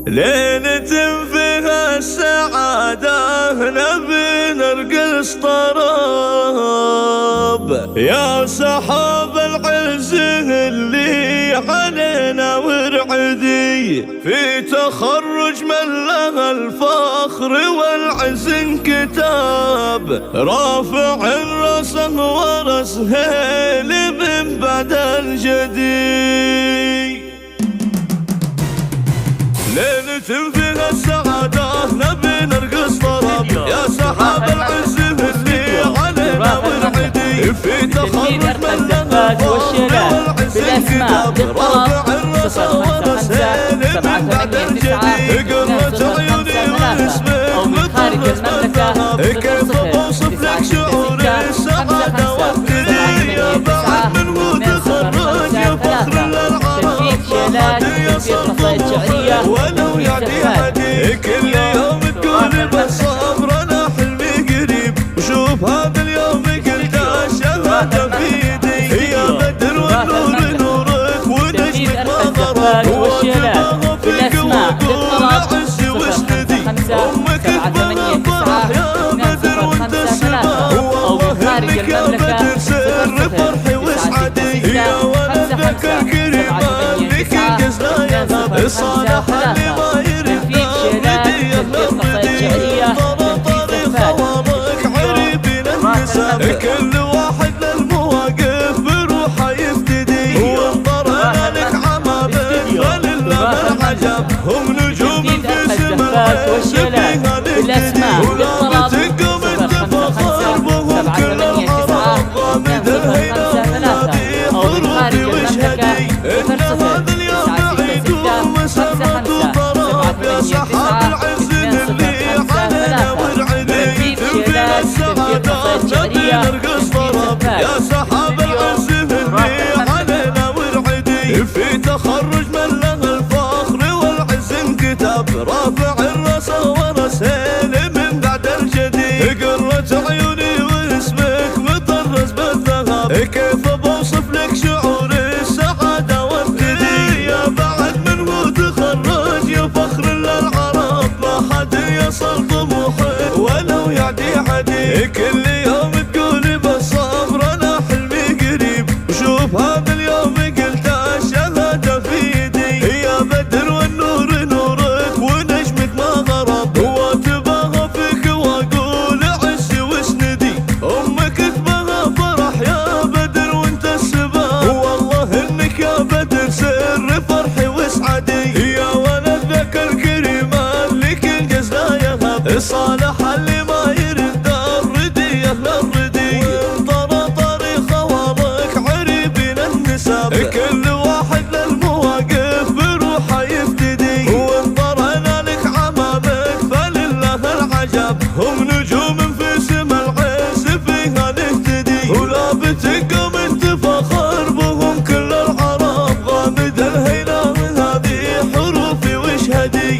ليلة فيها السعادة نبي نرقص طرب، يا سحاب العز اللي علينا ورعدي، في تخرج من له الفخر والعز انكتاب، رافع راسه ورس هيل من بعد الجدي. ليلة فيها السعادة نبي نرقص طرب، يا سحاب العز اللي علينا ورعدي، في تخرج من له الفخر والعز انكتاب، رافع الراس ورس هيل من بعد الجدي، قرة عيوني واسمك مطرز بالذهب، كيف بوصف لك شعور السعادة والثري، يا بعد من وتخرج يا فخر للعرب، يا صرف ولو يعدي عدي، كل يوم تقول بالصبر انا حلمي قريب، وشوف هذا اليوم قلت الشهادة في يدي، يا بدر والنور نورك ونجمك ما غرب، وتبغى فيك واقول عزي واسندي، امك تبغى فرح يا بدر وانت السبب، والله انك يا بدر سر فرحي واسعدي، يا ولد ذاك الكريم لك الجزا يذهب، الصالح اللي ما يرد ردي يخلدي، طرطري خوامك عريبين النسب، كل واحد للمواقف بروحه يفتدي، وانطرنا لك عمامك فلله العجب، هم نجوم في سما العز فيها نهتدي، ولا بتقوم التفاخر بهم كل العرب، غامد الهيلة ونادي حروبي واشهدي، ان هذا اليوم عيد ومسرة وطرب، يا سحاب العز اللي علينا ورعدي، فينا السعادة نبي نرقص طرب، يا سحاب العز اللي علينا ورعدي، في تخرج من له الفخر والعز انكتاب، رافع الراس ورس هيل من بعد الجدي، قرة عيوني واسمك مطرز بالذهب، كيف بوصف لك شعور السعادة والثري، يا بعد من وتخرج يا فخر للعرب، ما حد يصل طموحك ولو يعدي عدي، كل يوم تقول بالصبر انا حلمي قريب، وشوف هذا اليوم قلت الشهادة في يدي، يا بدر والنور نورك ونجمك ما غرب، وتبغى فيك واقول عزي واسندي، امك تبغى فرح يا بدر وانت السبب، والله انك يا بدر سر فرحي واسعدي، يا ولد ذاك الكريم لك الجزا يذهب، الصالح اللي ما يرد الردي اهل الردي، وانطرطري خوامك عريبين النسب، كل واحد للمواقف بروحه يفتدي، وانطرنا لك عمامك فلله العجب، هم نجوم في سما العز فيها نهتدي، ولا بتقوم انت فخر بهم كل العرب، غامد الهيلة هذه حروفي واشهدي.